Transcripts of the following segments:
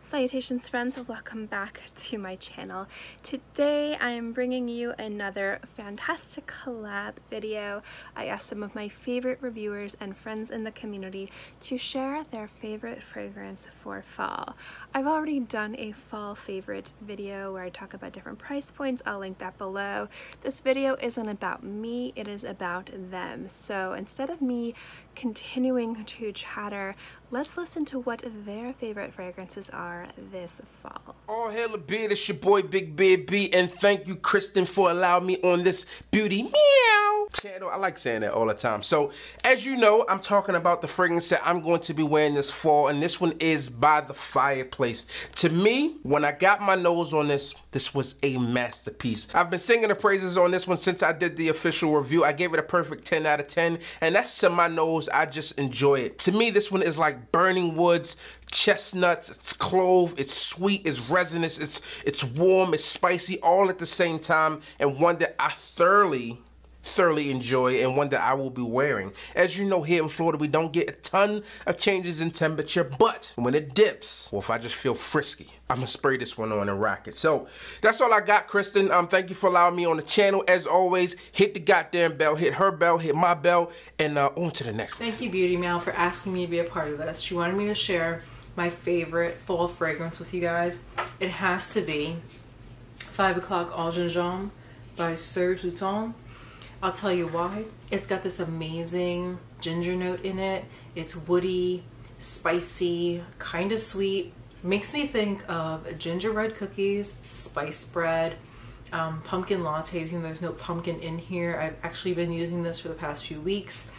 Salutations friends, welcome back to my channel. Today I am bringing you another fantastic collab video. I asked some of my favorite reviewers and friends in the community to share their favorite fragrance for fall. I've already done a fall favorite video where I talk about different price points. I'll link that below. This video isn't about me, it is about them. So instead of me continuing to chatter, let's listen to what their favorite fragrances are this fall. All hail the beard, it's your boy Big Beard B, and thank you Kristin for allowing me on this beauty meow channel. I like saying that all the time. So as you know, I'm talking about the fragrance that I'm going to be wearing this fall, and this one is by the Fireplace. To me, when I got my nose on this was a masterpiece. I've been singing the praises on this one since I did the official review. I gave it a perfect 10 out of 10, and that's to my nose. I just enjoy it. To me, this one is like burning woods, chestnuts, it's clove, it's sweet, it's resinous, it's warm, it's spicy, all at the same time, and one that I thoroughly enjoy, and one that I will be wearing. As you know, here in Florida, we don't get a ton of changes in temperature, but when it dips, or if I just feel frisky, I'm gonna spray this one on and rock it. So that's all I got, Kristin. Thank you for allowing me on the channel. As always, hit the goddamn bell, hit her bell, hit my bell, and on to the next one. Thank you, Beauty Meow, for asking me to be a part of this. She wanted me to share my favorite fall fragrance with you guys. It has to be 5 o'clock Au Gingembre by Serge Lutens. I'll tell you why. It's got this amazing ginger note in it. It's woody, spicy, kind of sweet. Makes me think of gingerbread cookies, spice bread, pumpkin lattes. Even though there's no pumpkin in here, I've actually been using this for the past few weeks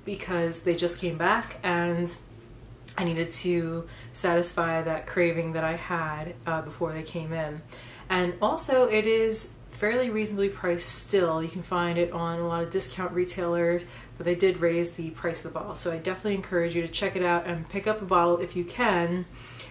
because they just came back and I needed to satisfy that craving that I had before they came in. And also it is fairly reasonably priced still. You can find it on a lot of discount retailers, but they did raise the price of the bottle. So I definitely encourage you to check it out and pick up a bottle if you can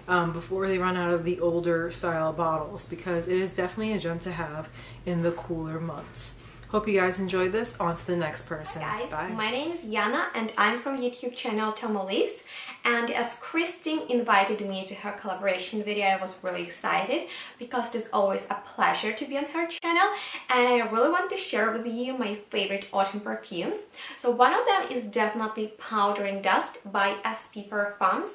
before they run out of the older style bottles, because it is definitely a gem to have in the cooler months. Hope you guys enjoyed this. On to the next person. Hi guys, bye. My name is Yana and I'm from YouTube channel Tommelise, and as Kristin invited me to her collaboration video, I was really excited because it is always a pleasure to be on her channel, and I really want to share with you my favorite autumn perfumes. So one of them is definitely Powder and Dust by SP Parfums,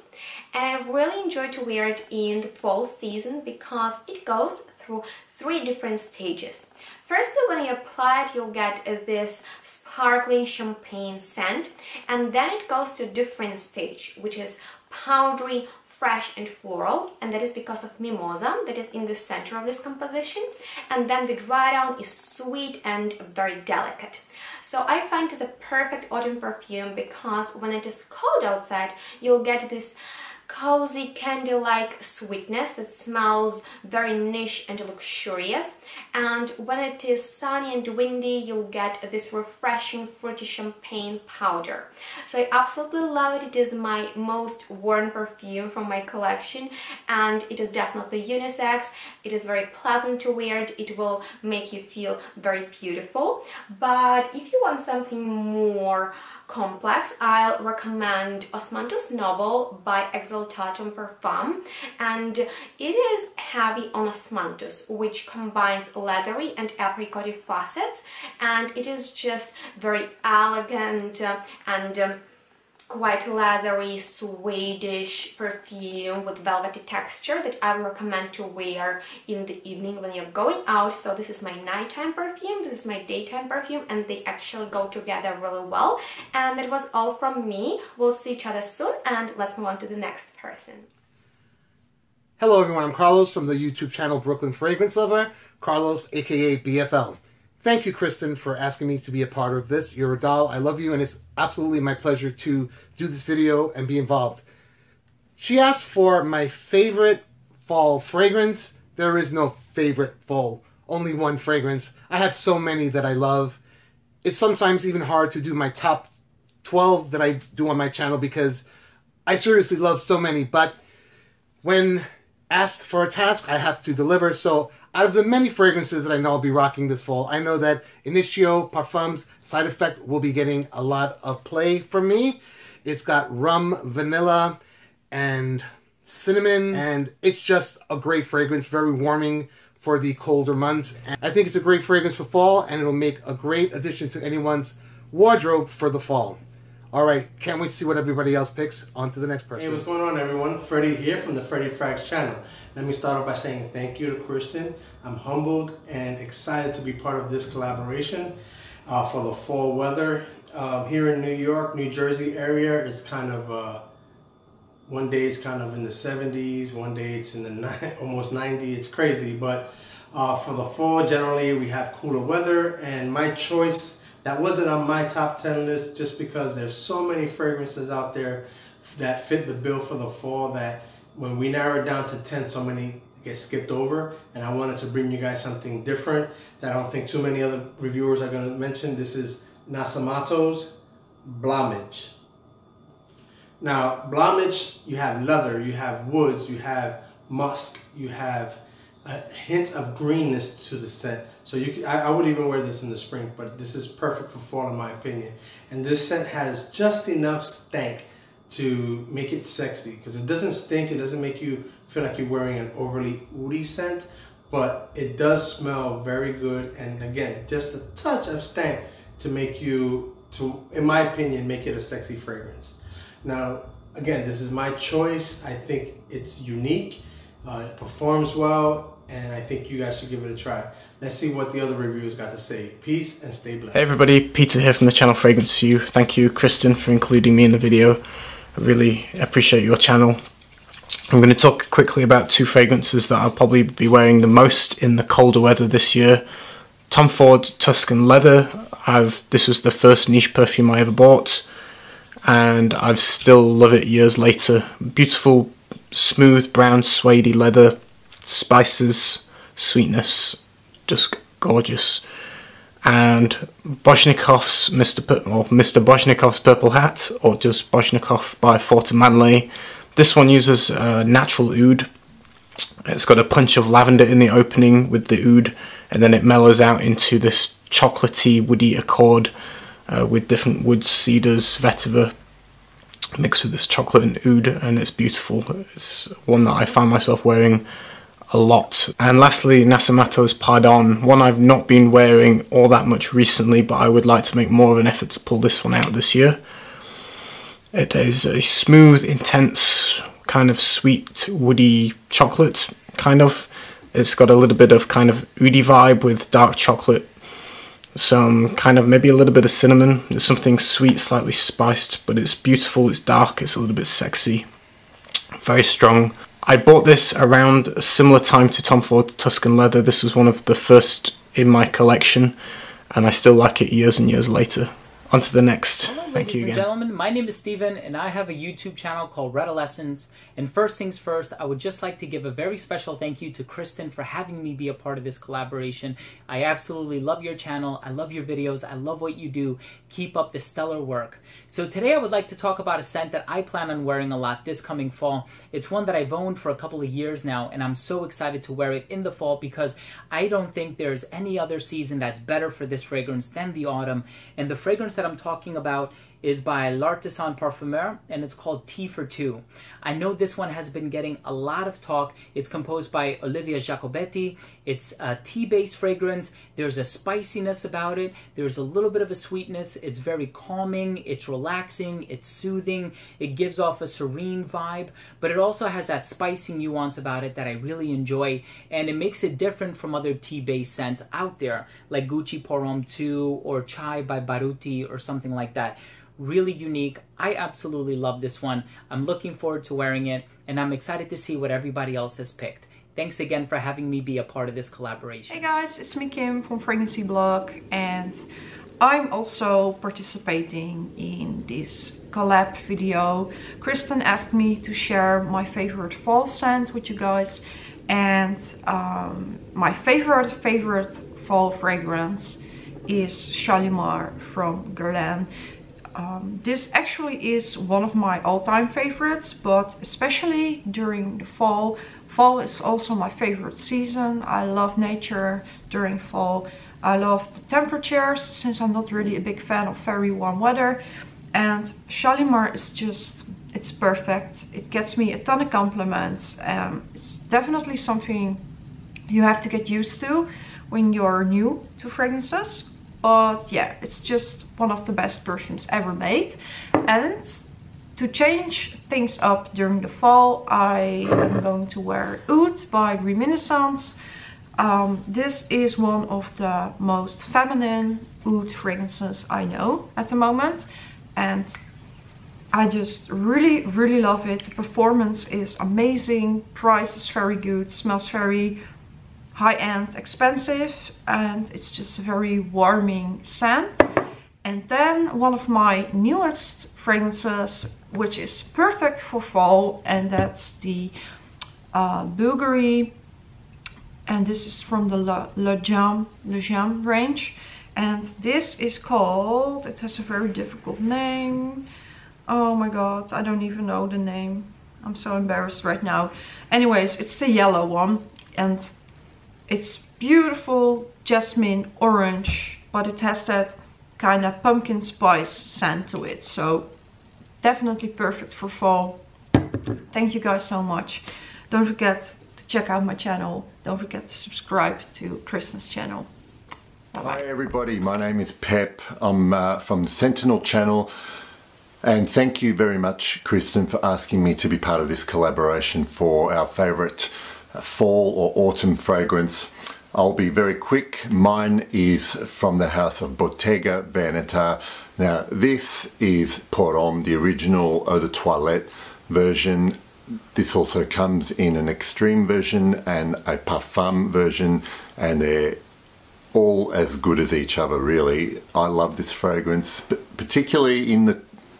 and I really enjoy to wear it in the fall season because it goes through 3 different stages. Firstly, when you apply it, you'll get this sparkling champagne scent, and then it goes to a different stage, which is powdery, fresh and floral, and that is because of mimosa that is in the center of this composition, and then the dry down is sweet and very delicate. So I find it a perfect autumn perfume because when it is cold outside, you'll get this cozy candy-like sweetness that smells very niche and luxurious, and when it is sunny and windy, you'll get this refreshing fruity champagne powder. So I absolutely love it. It is my most worn perfume from my collection, and it is definitely unisex. It is very pleasant to wear it. It will make you feel very beautiful. But if you want something more complex, I'll recommend Osmanthus Noble by Exaltatum Parfum, and it is heavy on osmanthus, which combines leathery and apricot facets, and it is just very elegant and quite leathery Swedish perfume with velvety texture that I would recommend to wear in the evening when you're going out. So this is my nighttime perfume, this is my daytime perfume, and they actually go together really well. And that was all from me. We'll see each other soon, and let's move on to the next person. Hello everyone, I'm Carlos from the YouTube channel BrooklynFragranceLover, Carlos aka BFL. Thank you, Kristin, for asking me to be a part of this. You're a doll. I love you, and it's absolutely my pleasure to do this video and be involved. She asked for my favorite fall fragrance. There is no favorite fall, only one fragrance. I have so many that I love. It's sometimes even hard to do my top 12 that I do on my channel because I seriously love so many, but when asked for a task, I have to deliver. So out of the many fragrances that I know I'll be rocking this fall, I know that Initio Parfums Side Effect will be getting a lot of play from me. It's got rum, vanilla, and cinnamon, and it's just a great fragrance, very warming for the colder months. And I think it's a great fragrance for fall, and it'll make a great addition to anyone's wardrobe for the fall. All right, can't wait to see what everybody else picks. On to the next person. Hey, what's going on, everyone? Freddie here from the FreddieFragz channel. Let me start off by saying thank you to Kristin. I'm humbled and excited to be part of this collaboration for the fall weather. Here in New York, New Jersey area, it's kind of, one day it's kind of in the 70s, one day it's in the almost 90, it's crazy. But for the fall, generally we have cooler weather, and my choice, that wasn't on my top 10 list just because there's so many fragrances out there that fit the bill for the fall that when we narrowed down to 10, so many get skipped over. And I wanted to bring you guys something different that I don't think too many other reviewers are going to mention. This is Nasamato's Blomage. Now, Blomage, you have leather, you have woods, you have musk, you have a hint of greenness to the scent. So I would even wear this in the spring, but this is perfect for fall in my opinion. And this scent has just enough stank to make it sexy, because it doesn't stink, it doesn't make you feel like you're wearing an overly oudy scent, but it does smell very good. And again, just a touch of stank to make you, in my opinion, make it a sexy fragrance. Now, again, this is my choice. I think it's unique, it performs well, and I think you guys should give it a try. Let's see what the other reviewers got to say. Peace and stay blessed. Hey everybody, Peter here from the channel FragranceView. Thank you, Kristin, for including me in the video. I really appreciate your channel. I'm going to talk quickly about two fragrances that I'll probably be wearing the most in the colder weather this year. Tom Ford Tuscan Leather. This was the first niche perfume I ever bought, and I still love it years later. Beautiful, smooth, brown, suede leather, spices, sweetness, just gorgeous. And Boshnikov's Mr. Boshnikov's Purple Hat, or just Boshnikov by Fortin Manley. This one uses natural oud. It's got a punch of lavender in the opening with the oud, and then it mellows out into this chocolatey, woody accord with different woods, cedars, vetiver, mixed with this chocolate and oud, and it's beautiful. It's one that I find myself wearing a lot. And lastly, Nasamato's Pardon, one I've not been wearing all that much recently, but I would like to make more of an effort to pull this one out this year. It is a smooth, intense, kind of sweet, woody chocolate, kind of. It's got a little bit of kind of oudy vibe with dark chocolate, some kind of maybe a little bit of cinnamon. There's something sweet, slightly spiced, but it's beautiful, it's dark, it's a little bit sexy, very strong. I bought this around a similar time to Tom Ford Tuscan Leather. This was one of the first in my collection, and I still like it years and years later. On to the next. Hello, Thank you ladies and again. gentlemen. My name is Steven, and I have a YouTube channel called Redolessence. And first things first, I would just like to give a very special thank you to Kristin for having me be a part of this collaboration. I absolutely love your channel. I love your videos. I love what you do. Keep up the stellar work. So today I would like to talk about a scent that I plan on wearing a lot this coming fall. It's one that I've owned for a couple of years now, and I'm so excited to wear it in the fall because I don't think there's any other season that's better for this fragrance than the autumn. And the fragrance that I'm talking about is by L'Artisan Parfumeur, and it's called Tea for Two. I know this one has been getting a lot of talk. It's composed by Olivia Jacobetti. It's a tea-based fragrance. There's a spiciness about it. There's a little bit of a sweetness. It's very calming. It's relaxing. It's soothing. It gives off a serene vibe, but it also has that spicy nuance about it that I really enjoy, and it makes it different from other tea-based scents out there, like Gucci Pour Homme 2 or Chai by Baruti or something like that. Really unique. I absolutely love this one. I'm looking forward to wearing it, and I'm excited to see what everybody else has picked. Thanks again for having me be a part of this collaboration. Hey guys, it's me Kim from Fragrancy Blog, and I'm also participating in this collab video. Kristin asked me to share my favorite fall scent with you guys, and my favorite fall fragrance is Shalimar from Guerlain. This actually is one of my all-time favorites, but especially during the fall. Fall is also my favorite season. I love nature during fall. I love the temperatures, since I'm not really a big fan of very warm weather. And Shalimar is just It's perfect. It gets me a ton of compliments. It's definitely something you have to get used to when you're new to fragrances. But yeah, it's just one of the best perfumes ever made. And to change things up during the fall, I am going to wear Oud by Reminiscence. This is one of the most feminine oud fragrances I know at the moment, and I just really love it. The performance is amazing, price is very good, smells very high-end, expensive, and it's just a very warming scent. And then one of my newest fragrances, which is perfect for fall, and that's the Bulgari. And this is from the Le Jam range. And this is called, it has a very difficult name. Oh my god, I don't even know the name. I'm so embarrassed right now. Anyways, it's the yellow one. And it's beautiful jasmine orange, but it has that kind of pumpkin spice scent to it. So definitely perfect for fall. Thank you guys so much. Don't forget to check out my channel. Don't forget to subscribe to Kristin's channel. Bye-bye. Hi everybody, my name is Pep. I'm from the Sentinel channel, and thank you very much, Kristin, for asking me to be part of this collaboration for our favourite fall or autumn fragrance. I'll be very quick. Mine is from the house of Bottega Veneta. Now this is Pour Homme, the original Eau de Toilette version. This also comes in an extreme version and a parfum version, and they're all as good as each other, really. I love this fragrance, particularly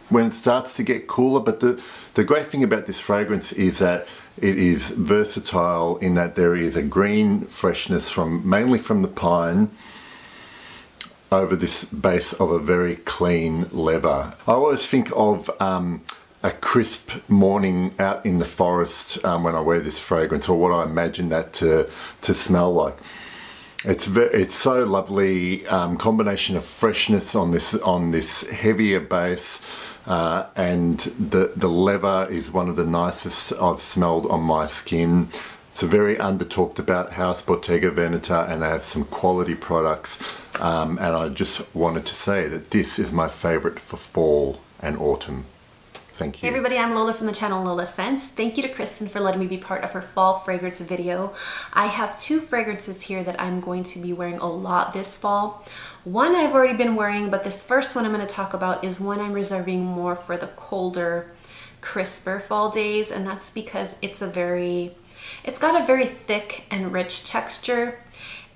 when it starts to get cooler. But the great thing about this fragrance is that it is versatile in that there is a green freshness mainly from the pine over this base of a very clean leather. I always think of a crisp morning out in the forest when I wear this fragrance, or what I imagine that to smell like. It's so lovely, combination of freshness on this heavier base, and the leather is one of the nicest I've smelled on my skin. It's a very under talked about house, Bottega Veneta, and they have some quality products, and I just wanted to say that this is my favourite for fall and autumn. Thank you. Hey everybody, I'm Lola from the channel Lolascents. Thank you to Kristin for letting me be part of her fall fragrance video. I have two fragrances here that I'm going to be wearing a lot this fall. One I've already been wearing, but this first one I'm going to talk about is one I'm reserving more for the colder, crisper fall days, and that's because it's got a very thick and rich texture.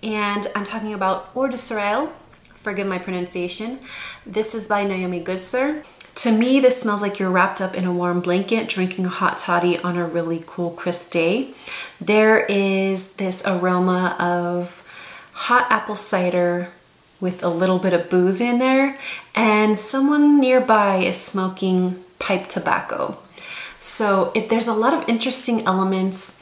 And I'm talking about Eau de Sorel, forgive my pronunciation. This is by Naomi Goodsir. To me, this smells like you're wrapped up in a warm blanket drinking a hot toddy on a really cool, crisp day. There is this aroma of hot apple cider with a little bit of booze in there, and someone nearby is smoking pipe tobacco. So there's a lot of interesting elements.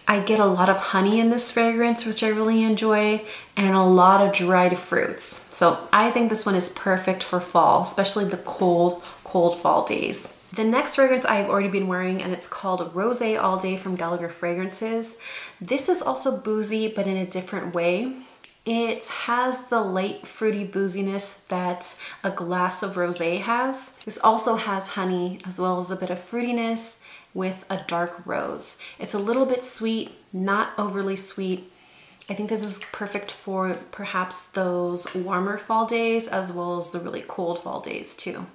I get a lot of honey in this fragrance, which I really enjoy, and a lot of dried fruits. So I think this one is perfect for fall, especially the cold fall days. The next fragrance I've already been wearing, and it's called Rosé All Day from Gallagher Fragrances. This is also boozy, but in a different way. It has the light fruity booziness that a glass of rosé has. This also has honey as well as a bit of fruitiness with a dark rose. It's a little bit sweet, not overly sweet. I think this is perfect for perhaps those warmer fall days as well as the really cold fall days too.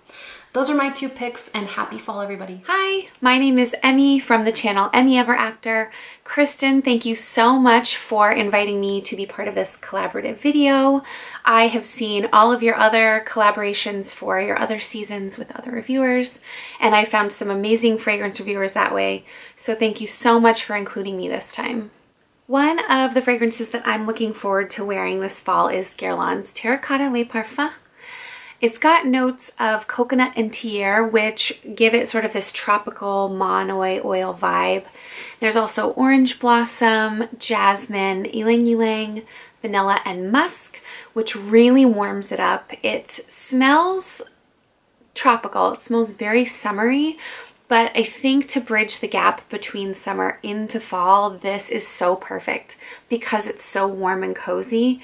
Those are my two picks, and happy fall everybody. Hi, my name is Emmy from the channel Emmy Ever After. Kristin, thank you so much for inviting me to be part of this collaborative video. I have seen all of your other collaborations for your other seasons with other reviewers, and I found some amazing fragrance reviewers that way. So thank you so much for including me this time. One of the fragrances that I'm looking forward to wearing this fall is Guerlain Terracotta Le Parfum. It's got notes of coconut and tiare, which give it sort of this tropical Monoi oil vibe. There's also orange blossom, jasmine, ylang ylang, vanilla, and musk, which really warms it up. It smells tropical. It smells very summery, But I think to bridge the gap between summer into fall, this is so perfect because it's so warm and cozy.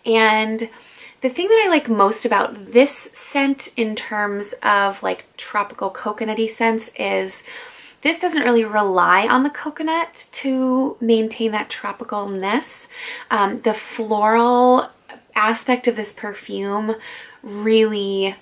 And the thing that I like most about this scent in terms of like tropical coconutty scents is this doesn't really rely on the coconut to maintain that tropicalness. The floral aspect of this perfume really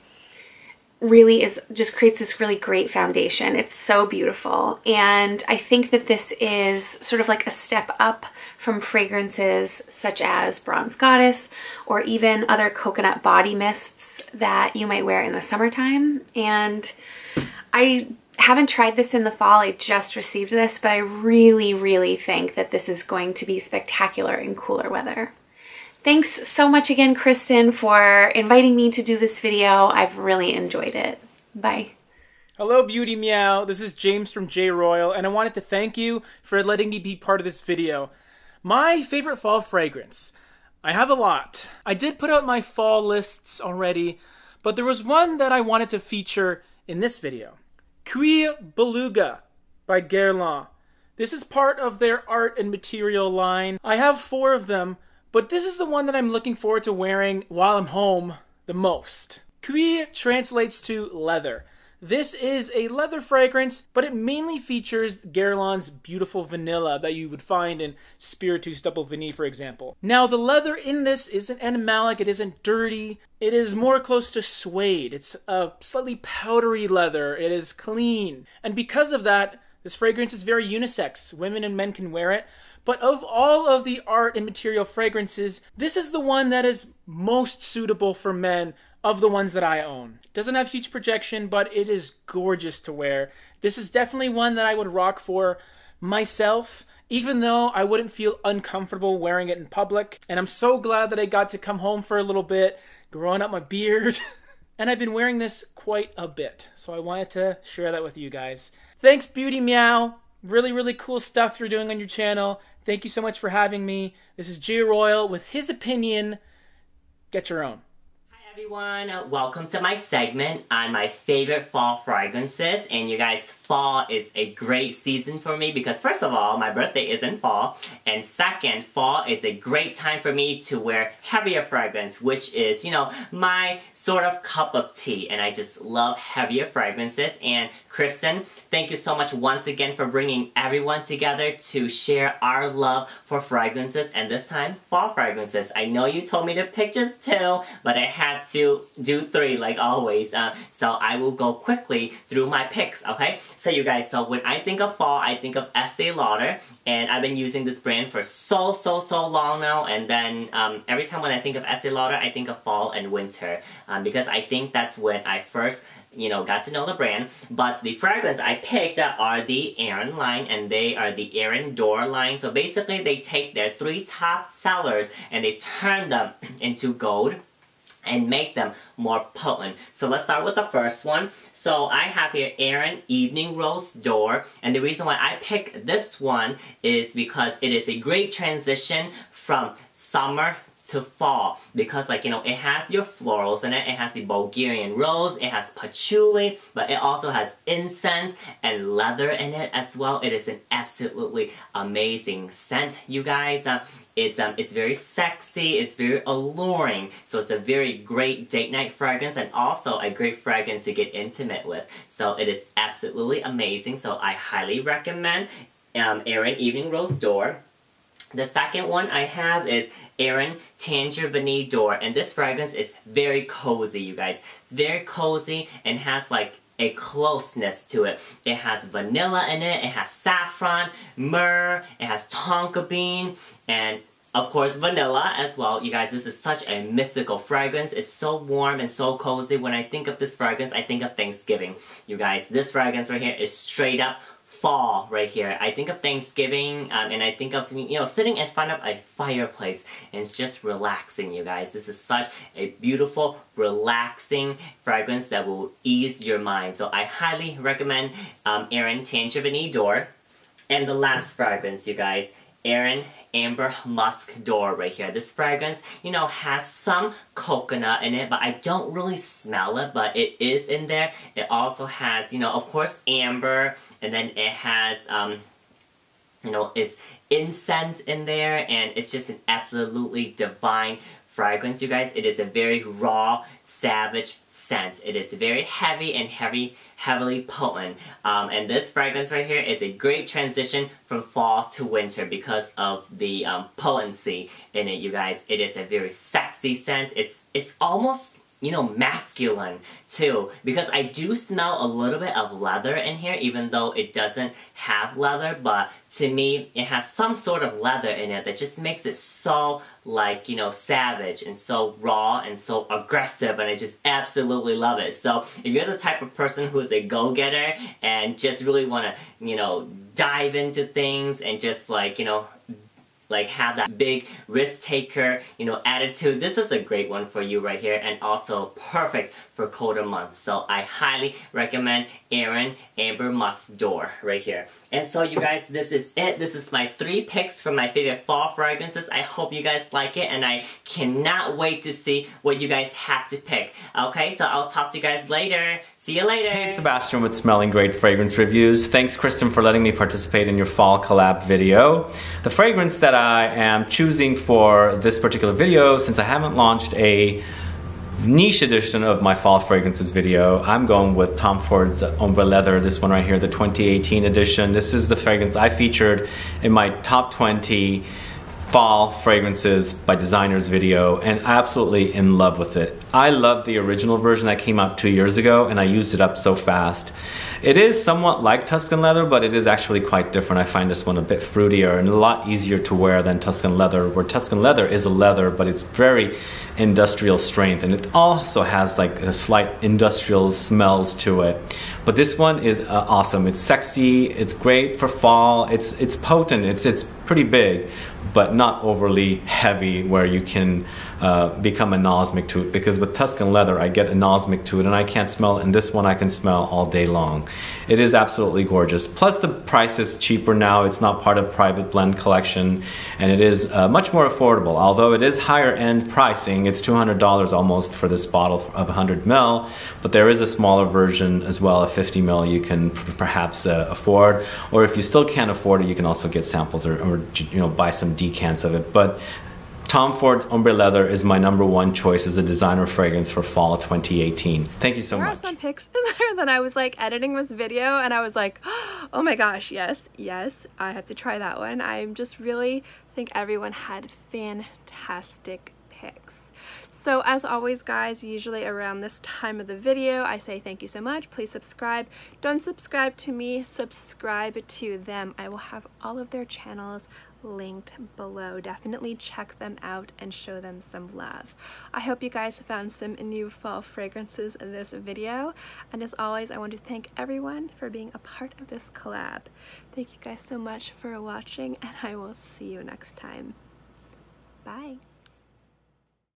is just creates this really great foundation. It's so beautiful. And I think that this is sort of like a step up from fragrances such as Bronze Goddess or even other coconut body mists that you might wear in the summertime. And I haven't tried this in the fall. I just received this, but I really think that this is going to be spectacular in cooler weather. Thanks so much again, Kristin, for inviting me to do this video. I've really enjoyed it. Bye. Hello, Beauty Meow. This is James from JRoyl, and I wanted to thank you for letting me be part of this video. My favorite fall fragrance. I have a lot. I did put out my fall lists already, but there was one that I wanted to feature in this video. Kuya Beluga by Guerlain. This is part of their art and material line. I have 4 of them, but this is the one that I'm looking forward to wearing while I'm home the most. Kuya translates to leather. This is a leather fragrance, but it mainly features Guerlain's beautiful vanilla that you would find in Spiritus Double Vanille, for example. Now, the leather in this isn't animalic, it isn't dirty. It is more close to suede. It's a slightly powdery leather. It is clean. And because of that, this fragrance is very unisex. Women and men can wear it. But of all of the art and material fragrances, this is the one that is most suitable for men of the ones that I own. It doesn't have huge projection, but it is gorgeous to wear. This is definitely one that I would rock for myself, even though I wouldn't feel uncomfortable wearing it in public. And I'm so glad that I got to come home for a little bit, growing up my beard. And I've been wearing this quite a bit, so I wanted to share that with you guys. Thanks, Beauty Meow. Really cool stuff you're doing on your channel. Thank you so much for having me. This is JRoyl with his opinion. Get your own. Hi everyone, welcome to my segment on my favorite fall fragrances. And you guys, fall is a great season for me because first of all, my birthday is in fall. And second, fall is a great time for me to wear heavier fragrance, which is, you know, my sort of cup of tea. And I just love heavier fragrances. And Kristin, thank you so much once again for bringing everyone together to share our love for fragrances, and this time, fall fragrances. I know you told me to pick just 2, but I had to do 3 like always, so I will go quickly through my picks, okay? So you guys, so when I think of fall, I think of Estee Lauder, and I've been using this brand for so long now, and then every time when I think of Estee Lauder, I think of fall and winter, because I think that's when I first got to know the brand. But the fragrance I picked are the Erin line, and they are the Erin Door line. So basically they take their 3 top sellers and they turn them into gold and make them more potent. So let's start with the first one. So I have here Erin Evening Rose Door, and the reason why I picked this one is because it is a great transition from summer to fall, because it has your florals in it. It has the Bulgarian rose, it has patchouli, but it also has incense and leather in it as well. It is an absolutely amazing scent, you guys. It's very sexy, it's very alluring, so it's a very great date night fragrance and also a great fragrance to get intimate with. So it is absolutely amazing, so I highly recommend Erin Evening Rose Door. The second one I have is Erin Tangerine Door, and this fragrance is very cozy, you guys. It's very cozy and has like a closeness to it. It has vanilla in it, it has saffron, myrrh, it has tonka bean, and of course vanilla as well. You guys, this is such a mystical fragrance. It's so warm and so cozy. When I think of this fragrance, I think of Thanksgiving. You guys, this fragrance right here is straight up fall right here. I think of Thanksgiving, and I think of, sitting in front of a fireplace, and it's just relaxing, you guys. This is such a beautiful, relaxing fragrance that will ease your mind. So I highly recommend Erin Tangerine Door. And the last fragrance, you guys, Erin Amber Musk Door right here. This fragrance, you know, has some coconut in it, but I don't really smell it, but it is in there. It also has, you know, of course, amber, and then it has, you know, it's incense in there, and it's just an absolutely divine fragrance, you guys. It is a very raw, savage scent. It is very heavy and heavily potent. And this fragrance right here is a great transition from fall to winter because of the potency in it, you guys. It is a very sexy scent. It's almost, you know, masculine too, because I do smell a little bit of leather in here, even though it doesn't have leather, but to me it has some sort of leather in it that just makes it so, like, you know, savage and so raw and so aggressive, and I just absolutely love it. So if you're the type of person who's a go-getter and just really want to, you know, dive into things and just, like, you know, like have that big risk taker, you know, attitude, this is a great one for you right here, and also perfect for colder months. So I highly recommend Erin Amber Musk Door right here. And so you guys, this is it. This is my 3 picks from my favorite fall fragrances. I hope you guys like it, and I cannot wait to see what you guys have to pick. Okay, so I'll talk to you guys later. See you later. Hey, it's Sebastian with Smelling Great Fragrance Reviews. Thanks, Kristin, for letting me participate in your fall collab video. The fragrance that I am choosing for this particular video, since I haven't launched a niche edition of my fall fragrances video, I'm going with Tom Ford's Ombre Leather, this one right here, the 2018 edition. This is the fragrance I featured in my top 20 fall fragrances by designers video, and absolutely in love with it. I love the original version that came out 2 years ago, and I used it up so fast. It is somewhat like Tuscan Leather, but it is actually quite different. I find this one a bit fruitier and a lot easier to wear than Tuscan Leather, where Tuscan Leather is a leather, but it's very industrial strength, and it also has like a slight industrial smells to it. But this one is awesome. It's sexy, it's great for fall, it's potent, it's pretty big, but not overly heavy where you can become anosmic to it, because with Tuscan Leather I get anosmic to it and I can't smell it, and this one I can smell all day long. It is absolutely gorgeous. Plus the price is cheaper now. It's not part of private blend collection, and it is much more affordable. Although it is higher end pricing, it's $200 almost for this bottle of 100 ml, but there is a smaller version as well, a 50 ml you can perhaps afford, or if you still can't afford it, you can also get samples or you know, buy some decants of it. But Tom Ford's Ombre Leather is my #1 choice as a designer fragrance for fall 2018. Thank you so much. There are some pics in there that I was like editing this video and I was like, oh my gosh, yes, I have to try that one. I just really think everyone had fantastic picks. So as always, guys, usually around this time of the video, I say thank you so much. Please subscribe. Don't subscribe to me, subscribe to them. I will have all of their channels linked below. Definitely check them out and show them some love. I hope you guys found some new fall fragrances in this video, and as always, I want to thank everyone for being a part of this collab. Thank you guys so much for watching, and I will see you next time. Bye.